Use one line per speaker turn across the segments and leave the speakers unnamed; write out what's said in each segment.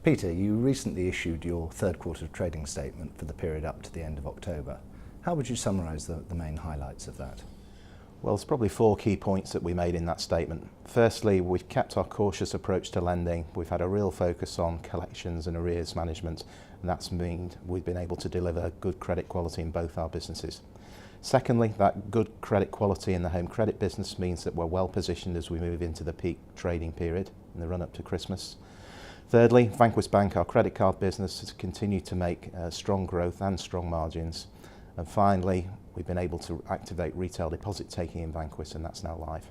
Peter, you recently issued your third quarter trading statement for the period up to the end of October. How would you summarise the main highlights of that?
Well, there's probably four key points that we made in that statement. Firstly, we've kept our cautious approach to lending. We've had a real focus on collections and arrears management, and that's meant we've been able to deliver good credit quality in both our businesses. Secondly, that good credit quality in the home credit business means that we're well positioned as we move into the peak trading period in the run-up to Christmas. Thirdly, Vanquis Bank, our credit card business, has continued to make strong growth and strong margins. And finally, we've been able to activate retail deposit taking in Vanquis, and that's now live.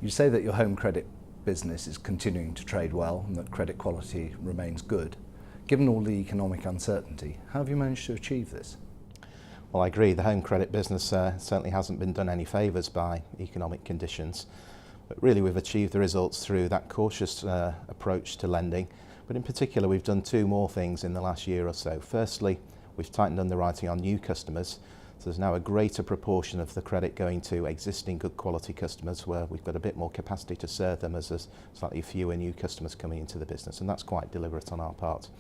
You say that your home credit business is continuing to trade well and that credit quality remains good. Given all the economic uncertainty, how have you managed to achieve this?
Well, I agree, the home credit business certainly hasn't been done any favours by economic conditions. But really we've achieved the results through that cautious approach to lending. But in particular, we've done two more things in the last year or so. Firstly, we've tightened underwriting on new customers. So there's now a greater proportion of the credit going to existing good quality customers where we've got a bit more capacity to serve them as there's slightly fewer new customers coming into the business, and that's quite deliberate on our part.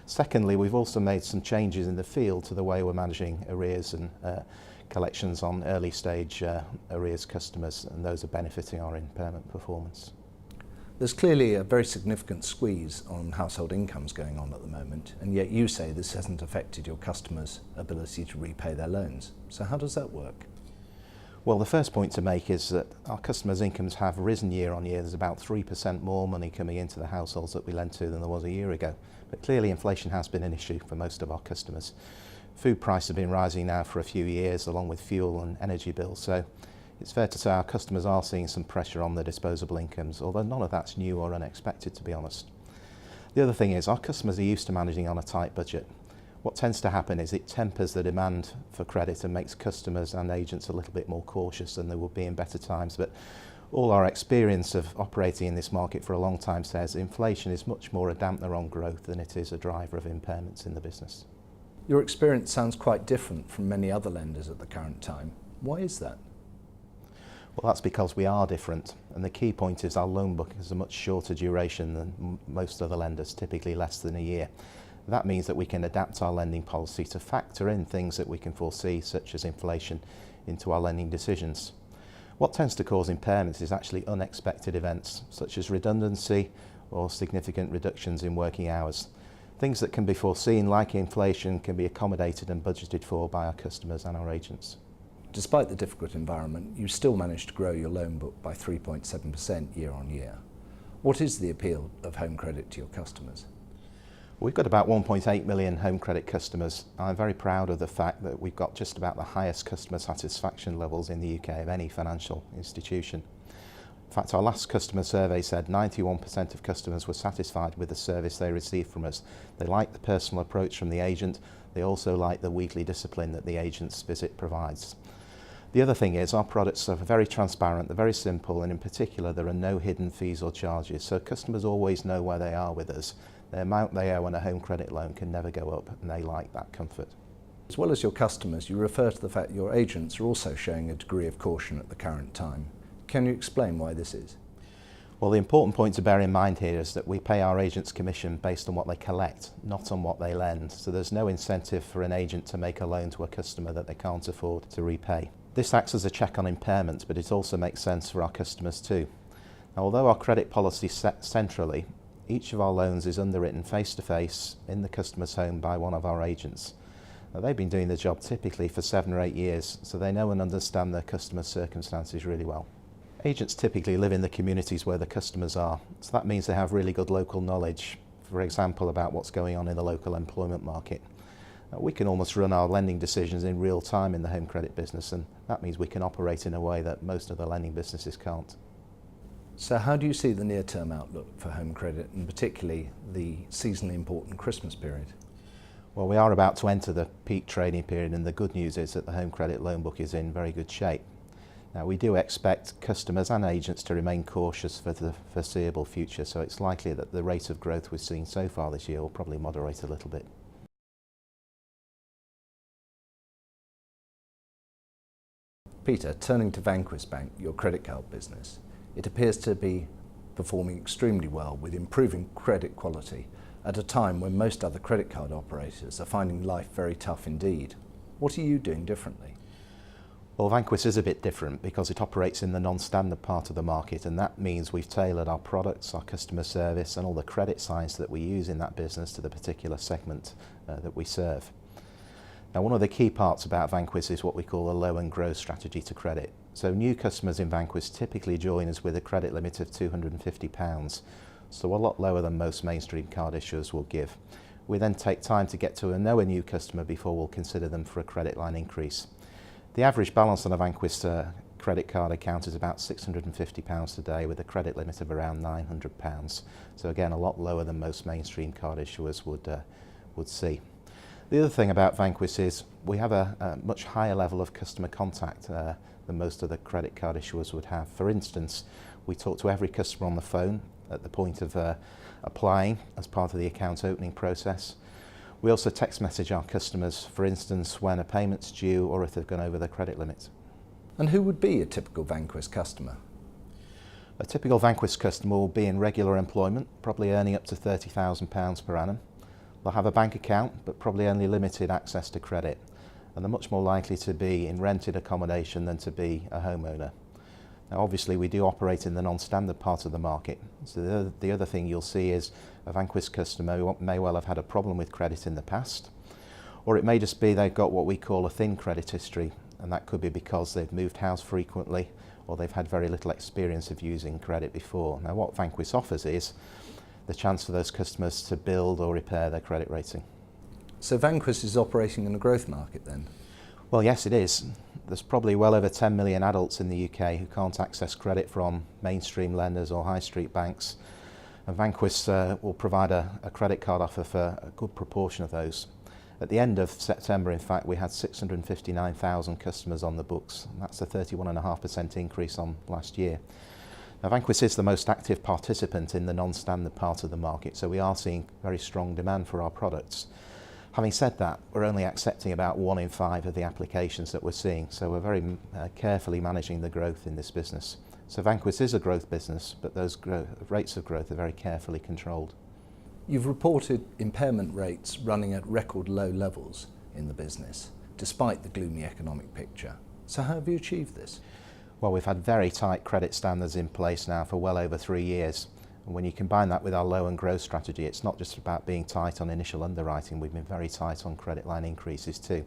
Secondly, we've also made some changes in the field to the way we're managing arrears and collections on early stage arrears customers, and those are benefiting our impairment performance.
There's clearly a very significant squeeze on household incomes going on at the moment, and yet you say this hasn't affected your customers' ability to repay their loans. So how does that work?
Well, the first point to make is that our customers' incomes have risen year on year. There's about 3% more money coming into the households that we lend to than there was a year ago. But clearly inflation has been an issue for most of our customers. Food prices have been rising now for a few years, along with fuel and energy bills. So it's fair to say our customers are seeing some pressure on their disposable incomes, although none of that's new or unexpected, to be honest. The other thing is our customers are used to managing on a tight budget. What tends to happen is it tempers the demand for credit and makes customers and agents a little bit more cautious than they would be in better times. But all our experience of operating in this market for a long time says inflation is much more a dampener on growth than it is a driver of impairments in the business.
Your experience sounds quite different from many other lenders at the current time. Why is that?
Well, that's because we are different, and the key point is our loan book has a much shorter duration than most other lenders, typically less than a year. That means that we can adapt our lending policy to factor in things that we can foresee, such as inflation, into our lending decisions. What tends to cause impairments is actually unexpected events, such as redundancy or significant reductions in working hours. Things that can be foreseen, like inflation, can be accommodated and budgeted for by our customers and our agents.
Despite the difficult environment, you still managed to grow your loan book by 3.7% year on year. What is the appeal of home credit to your customers?
We've got about 1.8 million home credit customers. I'm very proud of the fact that we've got just about the highest customer satisfaction levels in the UK of any financial institution. In fact, our last customer survey said 91% of customers were satisfied with the service they received from us. They like the personal approach from the agent. They also like the weekly discipline that the agent's visit provides. The other thing is our products are very transparent, they're very simple, and in particular there are no hidden fees or charges, so customers always know where they are with us. The amount they owe on a home credit loan can never go up, and they like that comfort.
As well as your customers, you refer to the fact that your agents are also showing a degree of caution at the current time. Can you explain why this is?
Well, the important point to bear in mind here is that we pay our agents commission based on what they collect, not on what they lend. So there's no incentive for an agent to make a loan to a customer that they can't afford to repay. This acts as a check on impairments, but it also makes sense for our customers too. Now, although our credit policy is set centrally, each of our loans is underwritten face-to-face in the customer's home by one of our agents. Now, they've been doing the job typically for 7 or 8 years, so they know and understand their customers' circumstances really well. Agents typically live in the communities where the customers are, so that means they have really good local knowledge, for example, about what's going on in the local employment market. We can almost run our lending decisions in real time in the home credit business, and that means we can operate in a way that most of the lending businesses can't.
So how do you see the near-term outlook for home credit, and particularly the seasonally important Christmas period?
Well, we are about to enter the peak trading period, and the good news is that the home credit loan book is in very good shape. Now, we do expect customers and agents to remain cautious for the foreseeable future, so it's likely that the rate of growth we've seen so far this year will probably moderate a little bit.
Peter, turning to Vanquis Bank, your credit card business, it appears to be performing extremely well with improving credit quality at a time when most other credit card operators are finding life very tough indeed. What are you doing differently?
Well, Vanquis is a bit different because it operates in the non-standard part of the market, and that means we've tailored our products, our customer service and all the credit science that we use in that business to the particular segment that we serve. Now, one of the key parts about Vanquis is what we call a low and grow strategy to credit. So new customers in Vanquis typically join us with a credit limit of £250, so a lot lower than most mainstream card issuers will give. We then take time to get to know a new customer before we'll consider them for a credit line increase. The average balance on a Vanquis credit card account is about £650 today with a credit limit of around £900. So again, a lot lower than most mainstream card issuers would see. The other thing about Vanquis is we have a much higher level of customer contact than most of the credit card issuers would have. For instance, we talk to every customer on the phone at the point of applying as part of the account opening process. We also text message our customers, for instance, when a payment's due or if they've gone over their credit limit.
And who would be a typical Vanquis customer?
A typical Vanquis customer will be in regular employment, probably earning up to £30,000 per annum. They'll have a bank account, but probably only limited access to credit. And they're much more likely to be in rented accommodation than to be a homeowner. Now, obviously, we do operate in the non-standard part of the market. So the other thing you'll see is a Vanquis customer who may well have had a problem with credit in the past, or it may just be they've got what we call a thin credit history, and that could be because they've moved house frequently or they've had very little experience of using credit before. Now, what Vanquis offers is the chance for those customers to build or repair their credit rating.
So Vanquis is operating in a growth market then?
Well, yes, it is. There's probably well over 10 million adults in the UK who can't access credit from mainstream lenders or high street banks. And Vanquis will provide a credit card offer for a good proportion of those. At the end of September, in fact, we had 659,000 customers on the books. And that's a 31.5% increase on last year. Now, Vanquis is the most active participant in the non-standard part of the market, so we are seeing very strong demand for our products. Having said that, we're only accepting about 1 in 5 of the applications that we're seeing, so we're very carefully managing the growth in this business. So Vanquis is a growth business, but those rates of growth are very carefully controlled.
You've reported impairment rates running at record low levels in the business, despite the gloomy economic picture. So how have you achieved this?
Well, we've had very tight credit standards in place now for well over 3 years. And when you combine that with our low and grow strategy, it's not just about being tight on initial underwriting, we've been very tight on credit line increases too.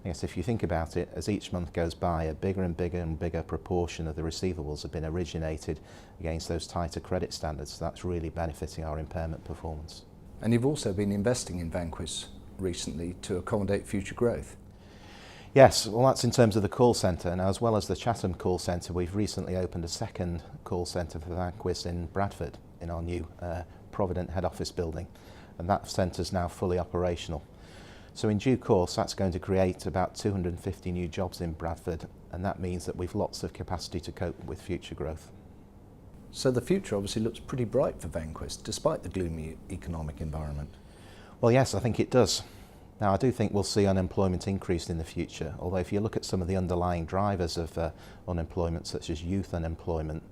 I guess if you think about it, as each month goes by, a bigger and bigger and bigger proportion of the receivables have been originated against those tighter credit standards. So that's really benefiting our impairment performance.
And you've also been investing in Vanquis recently to accommodate future growth.
Yes, well, that's in terms of the call centre. Now, as well as the Chatham call centre, we've recently opened a second call centre for Vanquis in Bradford in our new Provident head office building, and that centre is now fully operational. So in due course, that's going to create about 250 new jobs in Bradford, and that means that we've lots of capacity to cope with future growth.
So the future obviously looks pretty bright for Vanquis, despite the gloomy economic environment.
Well, yes, I think it does. Now, I do think we'll see unemployment increase in the future, although if you look at some of the underlying drivers of unemployment, such as youth unemployment,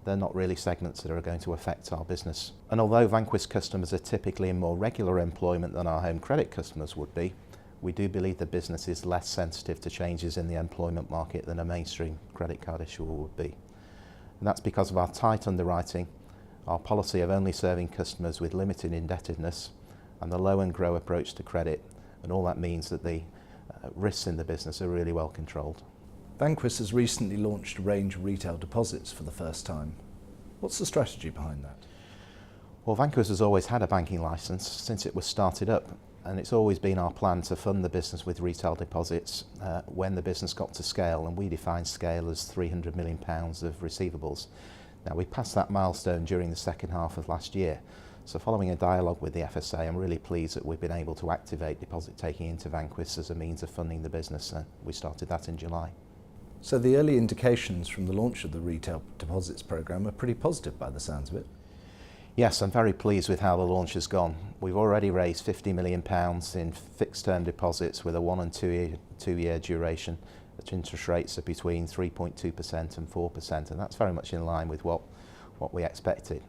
they're not really segments that are going to affect our business. And although Vanquis customers are typically in more regular employment than our home credit customers would be, we do believe the business is less sensitive to changes in the employment market than a mainstream credit card issuer would be. And that's because of our tight underwriting, our policy of only serving customers with limited indebtedness, and the low and grow approach to credit. And all that means that the risks in the business are really well controlled.
Vanquis has recently launched a range of retail deposits for the first time. What's the strategy behind that?
Well, Vanquis has always had a banking licence since it was started up, and it's always been our plan to fund the business with retail deposits when the business got to scale, and we define scale as £300 million of receivables. Now, we passed that milestone during the second half of last year. So following a dialogue with the FSA, I'm really pleased that we've been able to activate deposit taking into Vanquis as a means of funding the business. We started that in July.
So the early indications from the launch of the retail deposits programme are pretty positive by the sounds of it.
Yes, I'm very pleased with how the launch has gone. We've already raised £50 million in fixed term deposits with a 1 and 2 year duration, that interest rates are between 3.2% and 4%, and that's very much in line with what we expected.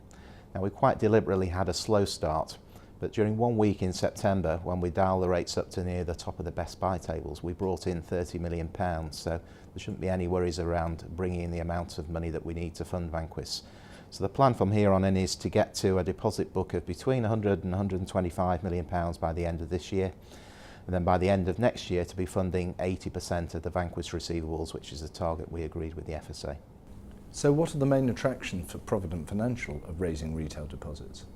Now, we quite deliberately had a slow start, but during 1 week in September, when we dialed the rates up to near the top of the best buy tables, we brought in £30 million, so there shouldn't be any worries around bringing in the amount of money that we need to fund Vanquis. So the plan from here on in is to get to a deposit book of between £100 and £125 million by the end of this year, and then by the end of next year to be funding 80% of the Vanquis receivables, which is the target we agreed with the FSA.
So what are the main attractions for Provident Financial of raising retail deposits?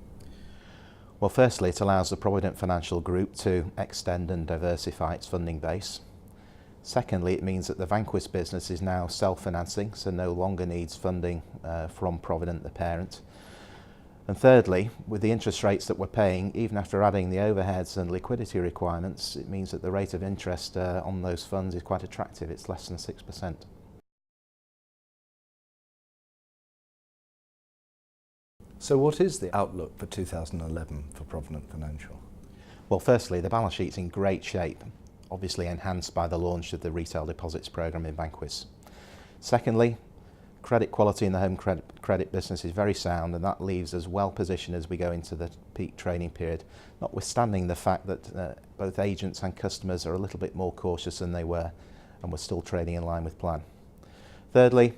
Well, firstly, it allows the Provident Financial Group to extend and diversify its funding base. Secondly, it means that the Vanquis business is now self-financing, so no longer needs funding from Provident, the parent. And thirdly, with the interest rates that we're paying, even after adding the overheads and liquidity requirements, it means that the rate of interest on those funds is quite attractive. It's less than 6%.
So what is the outlook for 2011 for Provident Financial?
Well, firstly, the balance sheet's in great shape, obviously enhanced by the launch of the retail deposits programme in Vanquis. Secondly, credit quality in the home credit business is very sound, and that leaves us well positioned as we go into the peak trading period, notwithstanding the fact that both agents and customers are a little bit more cautious than they were, and we're still trading in line with plan. Thirdly,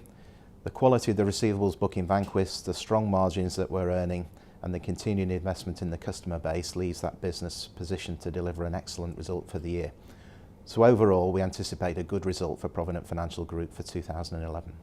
the quality of the receivables book in Vanquis, the strong margins that we're earning, and the continued investment in the customer base leaves that business positioned to deliver an excellent result for the year. So overall, we anticipate a good result for Provident Financial Group for 2011.